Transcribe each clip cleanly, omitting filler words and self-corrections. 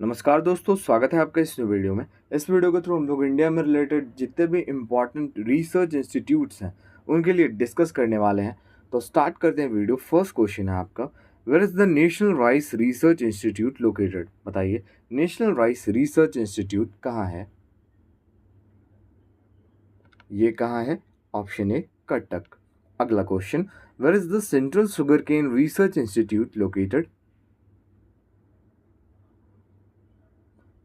नमस्कार दोस्तों, स्वागत है आपका इस वीडियो में। इस वीडियो के थ्रू हम लोग इंडिया में रिलेटेड जितने भी इम्पोर्टेंट रिसर्च इंस्टीट्यूट्स हैं उनके लिए डिस्कस करने वाले हैं। तो स्टार्ट करते हैं वीडियो। फर्स्ट क्वेश्चन है आपका, where is the national rice research institute located? बताइए, नेशनल राइस रिसर्च इंस्टीट्यूट कहाँ है? ये कहाँ है? Option A Cuttack. अगला question, where is the central sugar cane research institute located?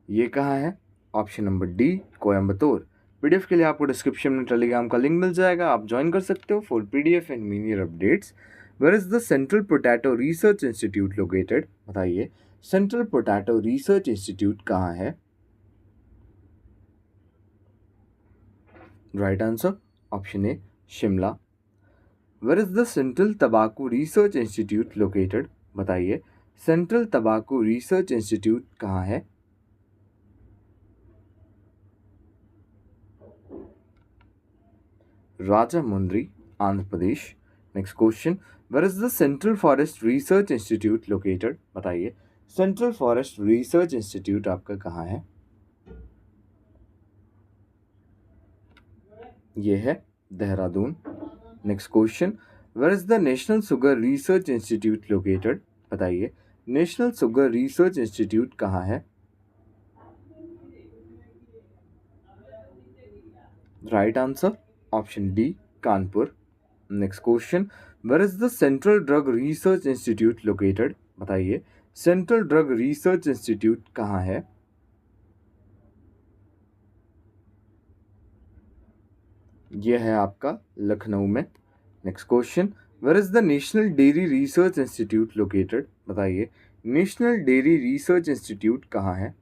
ये कहाँ है? Option number D Coimbatore. PDF के लिए आपको डिस्क्रिप्शन में टेलीग्राम का लिंक मिल जाएगा, आप ज्वाइन कर सकते हो फॉर पीडीएफ एंड मीनियर updates. Where is the central potato research institute located? बताइए, सेंट्रल पोटैटो रिसर्च इंस्टीट्यूट कहाँ है? Right answer option A Shimla. Where is the central तंबाकू रिसर्च इंस्टीट्यूट लोकेटेड? बताइए, सेंट्रल तंबाकू रिसर्च इंस्टीट्यूट कहाँ है? Rajamundi, Andhra Pradesh. Next question, where is the Central Forest Research Institute located? बताइए, central forest research institute आपका कहाँ है? ये है Dehradun. Next question, where is the national sugar research institute located? बताइए, नेशनल शुगर रिसर्च इंस्टीट्यूट कहाँ है? Right answer option D Kanpur. Next question, where is the central drug research institute located? बताइए, central drug research institute कहाँ है? यह है आपका लखनऊ में। Next question, where is the national dairy research institute located? बताइए, नेशनल डेयरी रिसर्च इंस्टीट्यूट कहाँ है?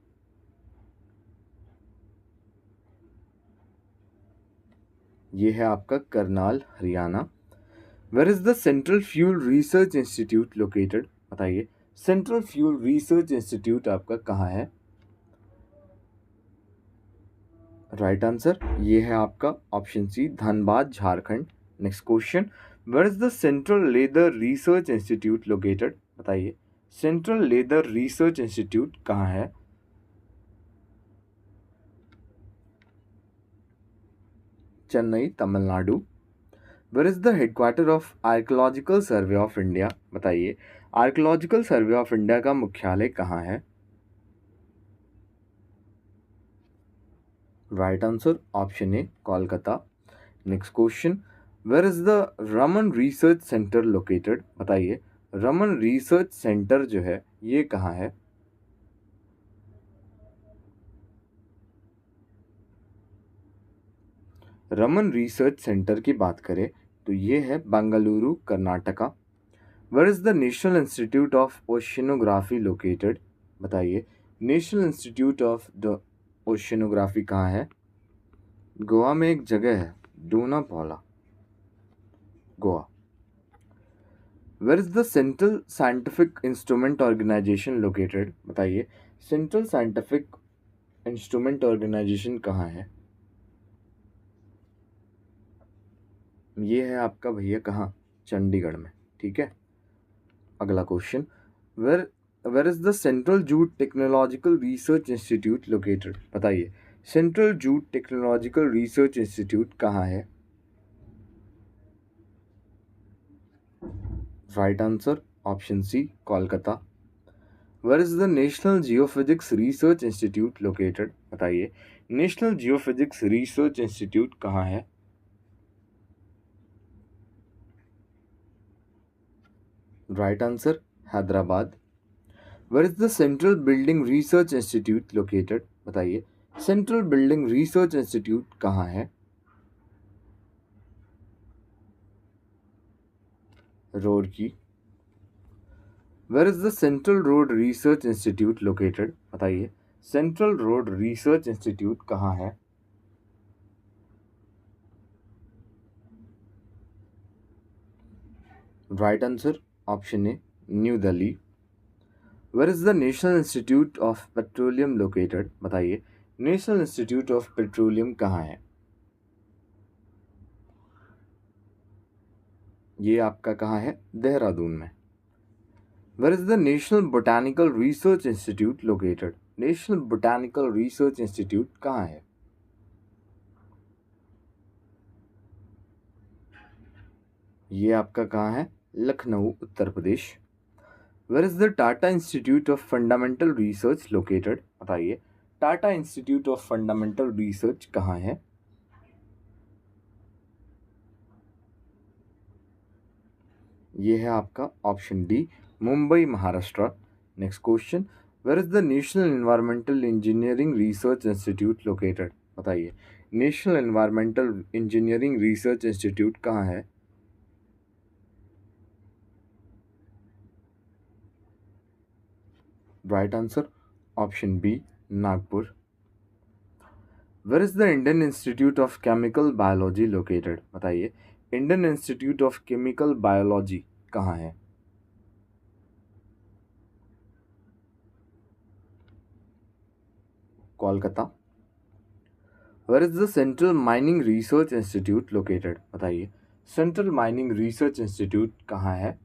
यह है आपका Karnal Haryana. Where is the central fuel research institute located? बताइए, सेंट्रल फ्यूल रिसर्च इंस्टीट्यूट आपका कहाँ है? राइट आंसर ये है आपका option C Dhanbad Jharkhand. Next question, where is the central leather research institute located? बताइए, सेंट्रल लेदर रिसर्च इंस्टीट्यूट कहाँ है? Chennai Tamil Nadu. Where is the headquarter of archaeological survey of India? बताइए, आर्कियोलॉजिकल सर्वे ऑफ इंडिया का मुख्यालय कहाँ है? Right answer option A Kolkata. Next question, where is the Raman research centre located? बताइए, Raman research centre जो है ये कहाँ है? रमन रिसर्च सेंटर की बात करें तो ये है Bengaluru Karnataka. Where is the national institute of oceanography located? बताइए, national institute of the oceanography कहाँ है? गोवा में एक जगह है Dona Paula, Goa. Where is the central scientific instrument organisation located? बताइए, सेंट्रल साइंटिफिक इंस्ट्रूमेंट ऑर्गेनाइजेशन कहाँ है? ये है आपका भैया कहाँ? चंडीगढ़ में। ठीक है। अगला question, where where is the central jute technological research institute located? बताइए, central jute technological research institute कहाँ है? Right answer option C Kolkata. Where is the national geophysics research institute located? बताइए, नेशनल जियोफिजिक्स रिसर्च इंस्टीट्यूट कहाँ है? Right answer Hyderabad. Where is the central building research institute located? बताइए, central building research institute कहाँ है? Roorkee. Where is the central road research institute located? बताइए, central road research institute कहाँ है? Right answer option A New Delhi. Where is the national institute of petroleum located? बताइए, national institute of petroleum कहाँ है? ये आपका कहाँ है? देहरादून में। Where is the national botanical research institute located? National botanical research institute कहाँ है? ये आपका कहाँ है? Lucknow, Uttar Pradesh. Where is the Tata institute of fundamental research located? बताइए, Tata institute of fundamental research कहाँ है? ये है आपका option D, Mumbai, Maharashtra. Next question, where is the national environmental engineering research institute located? बताइए, national environmental engineering research institute कहाँ है? Right answer option B, Nagpur. Where is the Indian institute of chemical biology located? बताइए, Indian institute of chemical biology कहाँ है? Kolkata. Where is the central mining research institute located? बताइए, central mining research institute कहाँ है?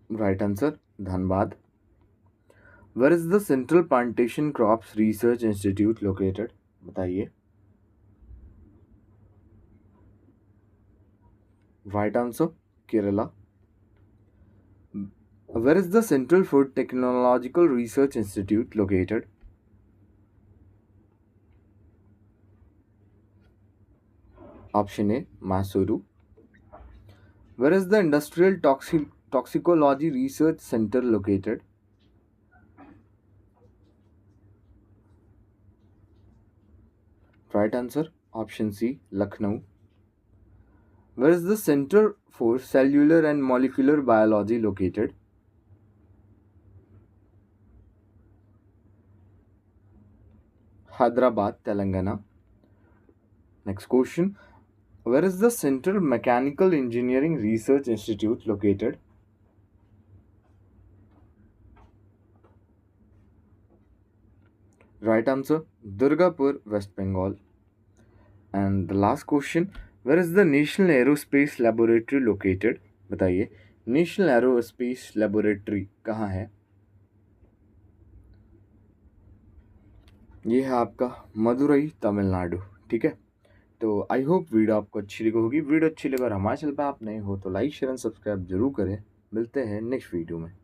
Right answer Dhanbad. Where is the central plantation crops research institute located? बताइए। Right answer Kerala. Where is the central food technological research institute located? Option A, Mysuru. Where is the industrial toxicology research centre located? Right answer option C, Lucknow. Where is the Center for Cellular and Molecular Biology located? Hyderabad, Telangana. Next question. Where is the Central Mechanical Engineering Research Institute located? Right answer, Durgapur, West Bengal. And the last question. Where is the National Aerospace Laboratory located? बताइए, national aerospace laboratory कहाँ है? ये है आपका मदुरई, तमिलनाडु। ठीक है, तो I hope video आपको अच्छी लगी होगी। वीडियो अच्छी लगी और हमारे चैनल पर आप नए हो तो लाइक शेयर एंड सब्सक्राइब जरूर करें। मिलते हैं नेक्स्ट वीडियो में।